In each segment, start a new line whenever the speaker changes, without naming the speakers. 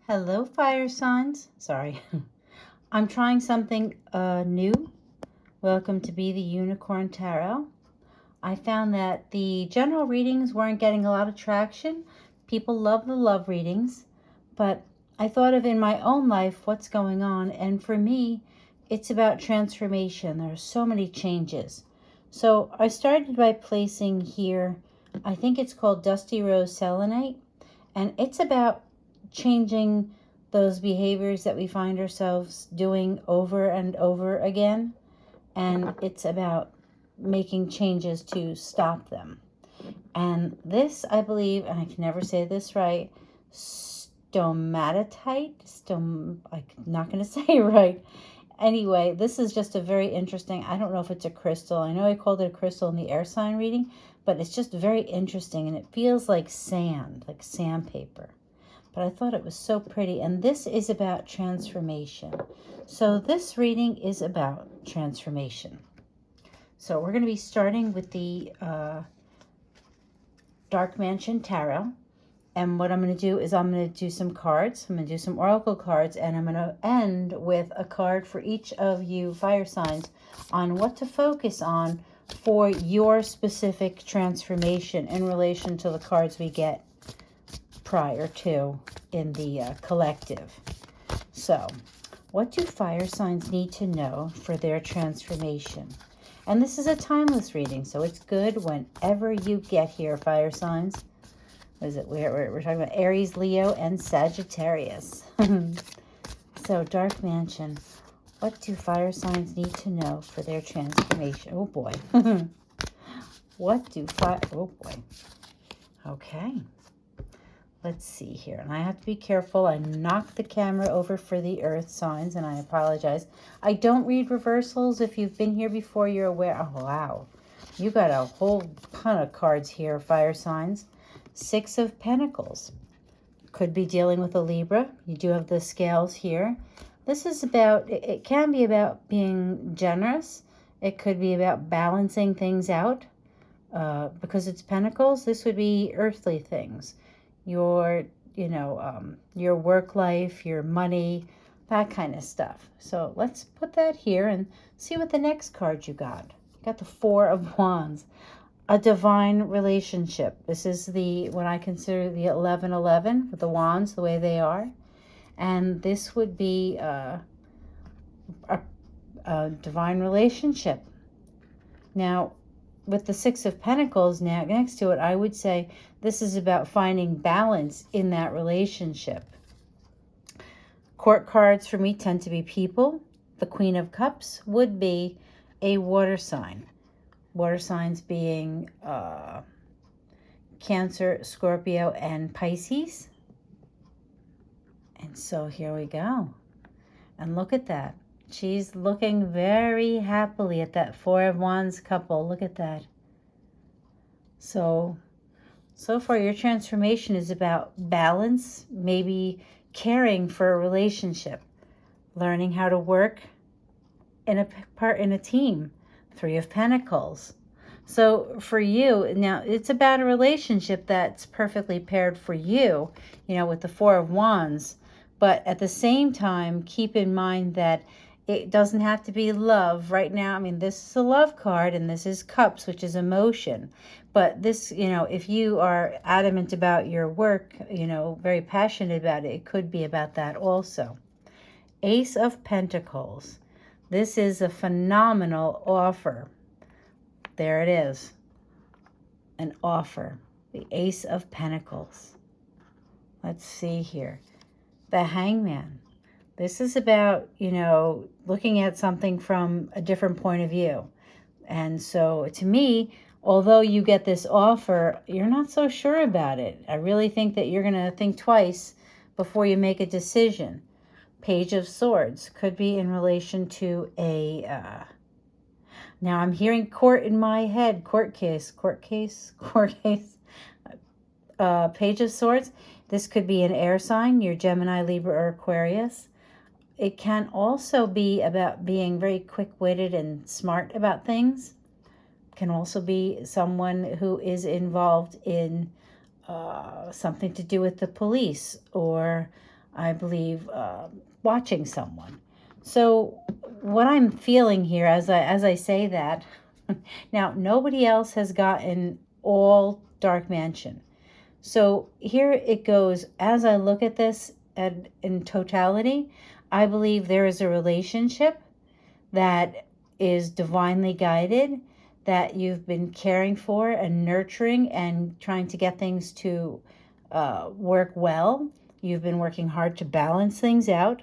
Hello, fire signs. Sorry. I'm trying something new. Welcome to Be the Unicorn Tarot. I found that the general readings weren't getting a lot of traction. People love the love readings, but I thought of in my own life what's going on, and for me, it's about transformation. There are so many changes. So I started by placing here, I think it's called Dusty Rose Selenite, and it's about changing those behaviors that we find ourselves doing over and over again. And it's about making changes to stop them. And this, I believe, and I can never say this right, stomatite, I'm not going to say it right. Anyway, this is just a very interesting, I don't know if it's a crystal. I know I called it a crystal in the air sign reading, but it's just very interesting, and it feels like sand, like sandpaper. But I thought it was so pretty, and this is about transformation. So this reading is about transformation. So we're going to be starting with the Dark Mansion Tarot. And what I'm going to do is I'm going to do some cards. I'm going to do some oracle cards, and I'm going to end with a card for each of you fire signs on what to focus on for your specific transformation in relation to the cards we get prior to in the collective. So, what do fire signs need to know for their transformation? And this is a timeless reading, so it's good whenever you get here, fire signs. What is it? We're talking about Aries, Leo, and Sagittarius. So, Dark Mansion. What do fire signs need to know for their transformation? Oh, boy. Oh, boy. Okay. Let's see here. And I have to be careful. I knocked the camera over for the earth signs, and I apologize. I don't read reversals. If you've been here before, you're aware. Oh, wow. You got a whole ton of cards here, fire signs. 6 of Pentacles. Could be dealing with a Libra. You do have the scales here. This is about, it can be about being generous. It could be about balancing things out. Because it's Pentacles, this would be earthly things. Your work life, your money, that kind of stuff. So let's put that here and see what the next card you got. You got the 4 of Wands. A divine relationship. This is what I consider the 11-11 with the wands, the way they are. And this would be a divine relationship. Now, with the 6 of Pentacles now next to it, I would say this is about finding balance in that relationship. Court cards for me tend to be people. The Queen of Cups would be a water sign. Water signs being Cancer, Scorpio, and Pisces. And so here we go. And look at that. She's looking very happily at that 4 of Wands couple. Look at that. So far your transformation is about balance, maybe caring for a relationship, learning how to work in a team. 3 of Pentacles. So for you, now it's about a relationship that's perfectly paired for you, with the 4 of Wands. But at the same time, keep in mind that it doesn't have to be love right now. I mean, this is a love card, and this is Cups, which is emotion. But this, if you are adamant about your work, very passionate about it, it could be about that also. Ace of Pentacles. This is a phenomenal offer. There it is. An offer. The Ace of Pentacles. Let's see here. The Hangman. This is about, looking at something from a different point of view. And so to me, although you get this offer, you're not so sure about it. I really think that you're going to think twice before you make a decision. Page of Swords could be in relation to now I'm hearing court in my head. Court case. Page of Swords. This could be an air sign, your Gemini, Libra, or Aquarius. It can also be about being very quick-witted and smart about things. Can also be someone who is involved in something to do with the police, or I believe watching someone. So what I'm feeling here as I say that, now nobody else has gotten all Dark Mansion. So here it goes. As I look at this in totality, I believe there is a relationship that is divinely guided, that you've been caring for and nurturing and trying to get things to work well. You've been working hard to balance things out,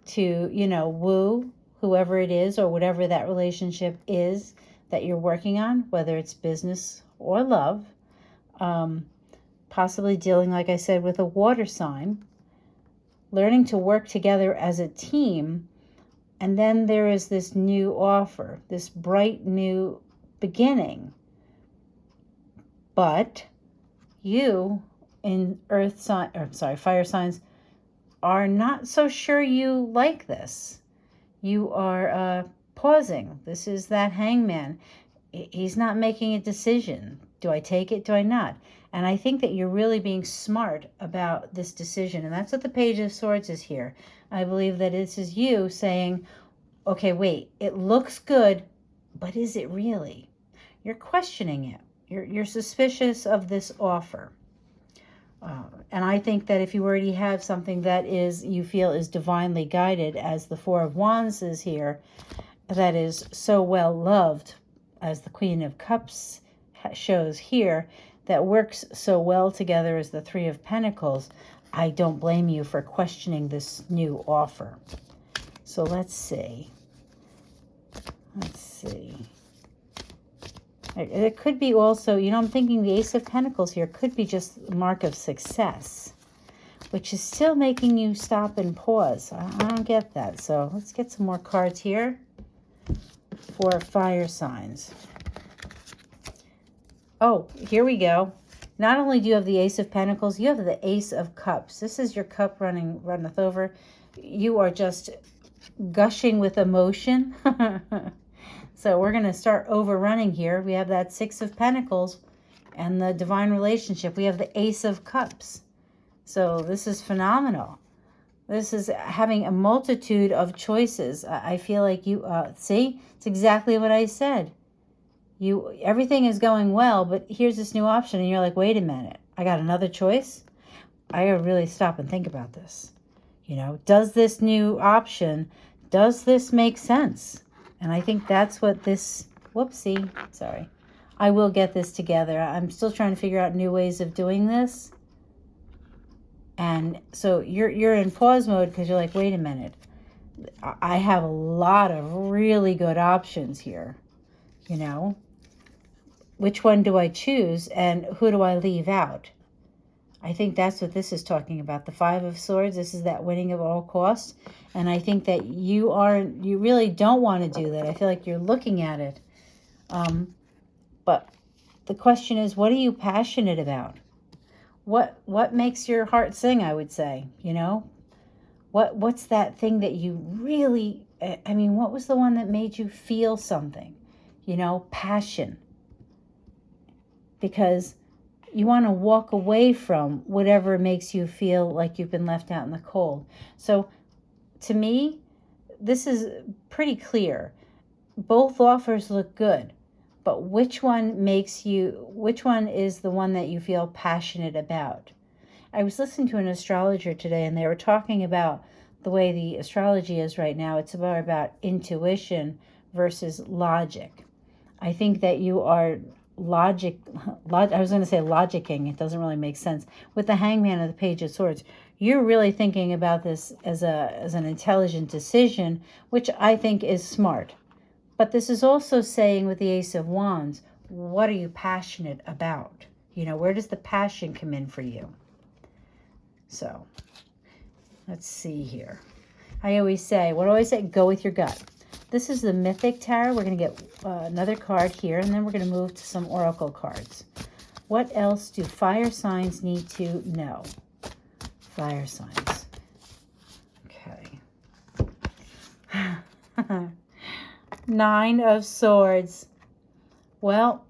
to, woo whoever it is or whatever that relationship is that you're working on, whether it's business or love. Possibly dealing, like I said, with a water sign, learning to work together as a team. And then there is this new offer, this bright new beginning. But you in fire signs are not so sure you like this. You are pausing. This is that hangman. He's not making a decision. Do I take it? Do I not? And I think that you're really being smart about this decision. And that's what the Page of Swords is here. I believe that this is you saying, okay, wait, it looks good, but is it really? You're questioning it. You're suspicious of this offer. And I think that if you already have something that you feel is divinely guided, as the Four of Wands is here, that is so well loved, as the Queen of Cups shows here, that works so well together as the Three of Pentacles, I don't blame you for questioning this new offer. So let's see. It could be also, I'm thinking the Ace of Pentacles here could be just a mark of success, which is still making you stop and pause. I don't get that. So let's get some more cards here for fire signs. Oh, here we go. Not only do you have the Ace of Pentacles, you have the Ace of Cups. This is your cup runneth over. You are just gushing with emotion. So we're going to start overrunning here. We have that Six of Pentacles and the divine relationship. We have the Ace of Cups. So this is phenomenal. This is having a multitude of choices. I feel like you, see, it's exactly what I said. Everything is going well, but here's this new option. And you're like, wait a minute, I got another choice. I gotta really stop and think about this. Does this new option, does this make sense? And I think that's what this, whoopsie, sorry. I will get this together. I'm still trying to figure out new ways of doing this. And so you're in pause mode because you're like, wait a minute. I have a lot of really good options here. Which one do I choose and who do I leave out? I think that's what this is talking about. The Five of Swords, this is that winning at all costs. And I think that you really don't want to do that. I feel like you're looking at it. But the question is, what are you passionate about? What makes your heart sing, I would say, What's that thing that you really, what was the one that made you feel something? Passion. Because you want to walk away from whatever makes you feel like you've been left out in the cold. So to me, this is pretty clear. Both offers look good, but which one is the one that you feel passionate about? I was listening to an astrologer today, and they were talking about the way the astrology is right now. It's about intuition versus logic. I think that you are I was going to say logicking. It doesn't really make sense. With the Hangman of the Page of Swords, you're really thinking about this as an intelligent decision, which I think is smart. But this is also saying with the Ace of Wands, what are you passionate about? Where does the passion come in for you? So let's see here. What do I always say? Go with your gut. This is the Mythic Tarot. We're going to get another card here, and then we're going to move to some Oracle cards. What else do fire signs need to know? Fire signs. Okay. Nine of Swords. Well,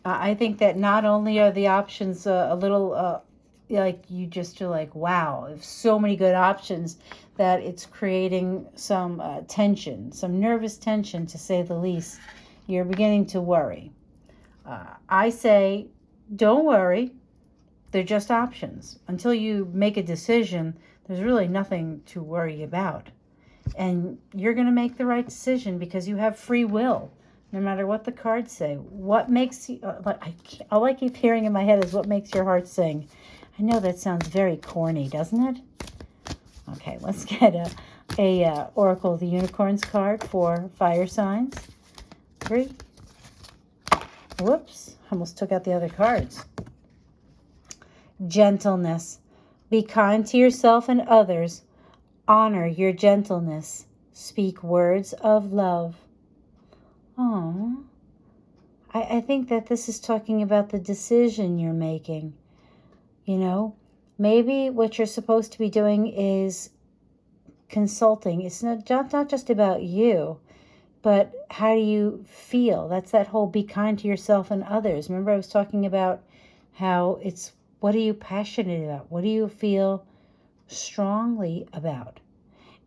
I think that not only are the options a little like you just are like, wow, there's so many good options that it's creating some tension, some nervous tension to say the least. You're beginning to worry. I say, don't worry. They're just options. Until you make a decision, there's really nothing to worry about. And you're going to make the right decision because you have free will, no matter what the cards say. What makes you, all I keep hearing in my head is what makes your heart sing. I know that sounds very corny, doesn't it? Okay, let's get a Oracle of the Unicorns card for fire signs. 3. Whoops, almost took out the other cards. Gentleness. Be kind to yourself and others. Honor your gentleness. Speak words of love. Oh, I think that this is talking about the decision you're making. You know, maybe what you're supposed to be doing is consulting. It's not just about you, but how do you feel? That's that whole be kind to yourself and others. Remember I was talking about how it's, what are you passionate about? What do you feel strongly about?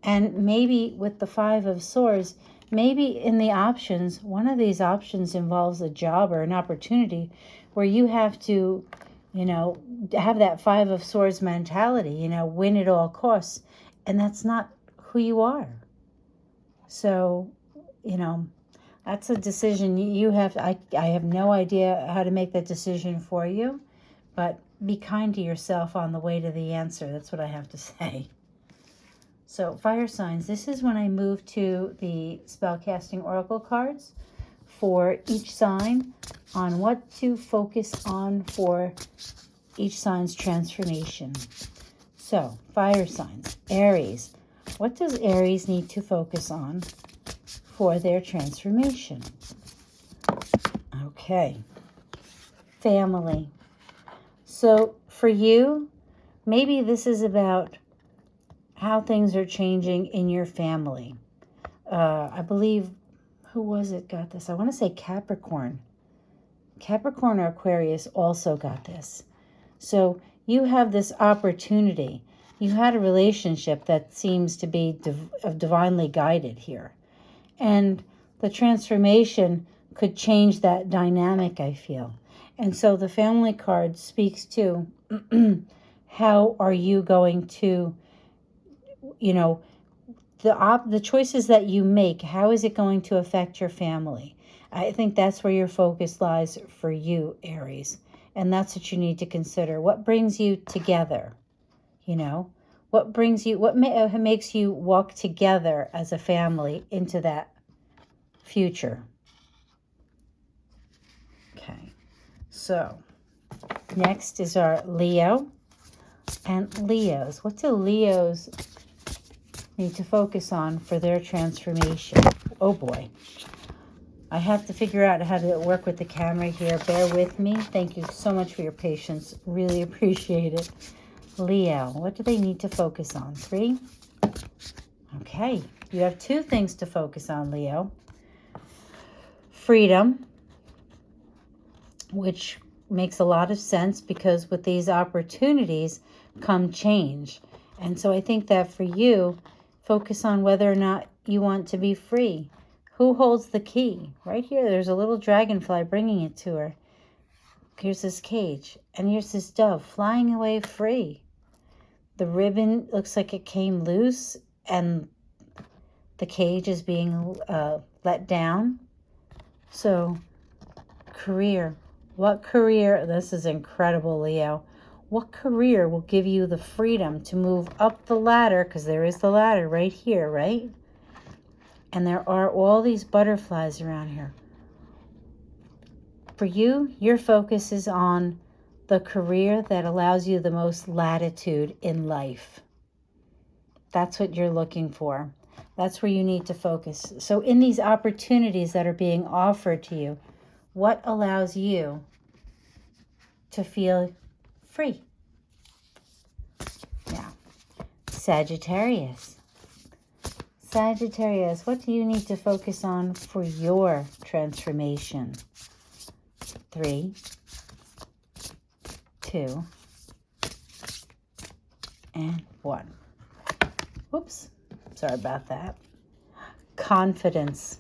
And maybe with the 5 of Swords, maybe in the options, one of these options involves a job or an opportunity where you have to, you know, have that 5 of Swords mentality, you know, win at all costs. And that's not who you are. So, you know, that's a decision you have. I have no idea how to make that decision for you, but be kind to yourself on the way to the answer. That's what I have to say. So fire signs, this is when I move to the spellcasting oracle cards for each sign on what to focus on for each sign's transformation. So fire signs, Aries. What does Aries need to focus on for their transformation? Okay. Family. So for you, maybe this is about how things are changing in your family. I believe, who was it got this? I want to say Capricorn. Capricorn or Aquarius also got this. So you have this opportunity. You had a relationship that seems to be divinely guided here. And the transformation could change that dynamic, I feel. And so the family card speaks to how are you going to, you know, the choices that you make, how is it going to affect your family? I think that's where your focus lies for you, Aries. And that's what you need to consider. What brings you together? You know, what brings you, what makes you walk together as a family into that future? Okay, so next is our Leo. And Leos, what do Leos need to focus on for their transformation? Oh boy. I have to figure out how to work with the camera here. Bear with me. Thank you so much for your patience. Really appreciate it. Leo, what do they need to focus on? 3? Okay, you have 2 things to focus on, Leo. Freedom, which makes a lot of sense because with these opportunities come change. And so I think that for you, focus on whether or not you want to be free. Who holds the key? Right here, there's a little dragonfly bringing it to her. Here's this cage, and here's this dove flying away free. The ribbon looks like it came loose, and the cage is being let down. So, career. What career? This is incredible, Leo. What career will give you the freedom to move up the ladder? Because there is the ladder right here, right? And there are all these butterflies around here. For you, your focus is on the career that allows you the most latitude in life. That's what you're looking for. That's where you need to focus. So in these opportunities that are being offered to you, what allows you to feel free? Now, Sagittarius. Sagittarius, what do you need to focus on for your transformation? 3, 2, and 1. Whoops, sorry about that. Confidence.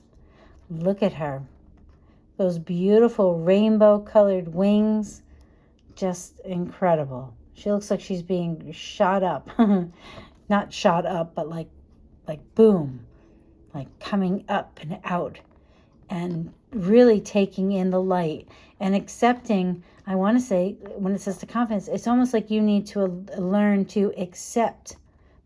Look at her. Those beautiful rainbow-colored wings, just incredible. She looks like she's being shot up. Not shot up, but like boom, like coming up and out, and really taking in the light and accepting. I want to say, when it says the confidence, it's almost like you need to learn to accept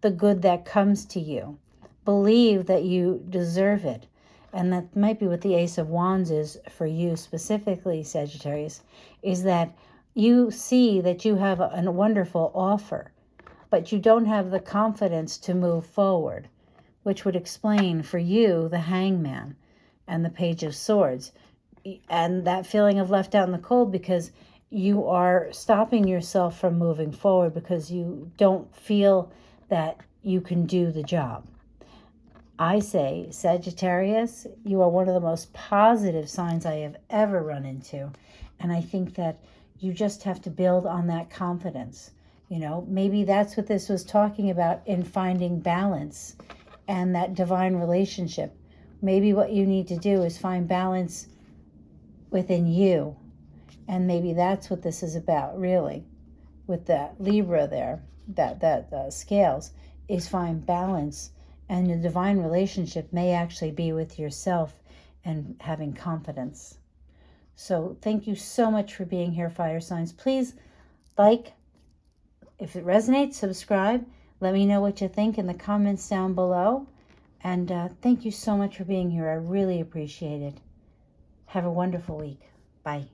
the good that comes to you. Believe that you deserve it. And that might be what the Ace of Wands is for you specifically, Sagittarius, is that you see that you have a wonderful offer, but you don't have the confidence to move forward, which would explain for you the Hangman and the Page of Swords, and that feeling of left out in the cold, because you are stopping yourself from moving forward because you don't feel that you can do the job. I say, Sagittarius, you are one of the most positive signs I have ever run into. And I think that you just have to build on that confidence. You know, maybe that's what this was talking about in finding balance and that divine relationship. Maybe what you need to do is find balance within you. And maybe that's what this is about, really, with that Libra there, that scales, is find balance. And the divine relationship may actually be with yourself and having confidence. So thank you so much for being here, fire signs. Please like, if it resonates, subscribe. Let me know what you think in the comments down below. And thank you so much for being here. I really appreciate it. Have a wonderful week. Bye.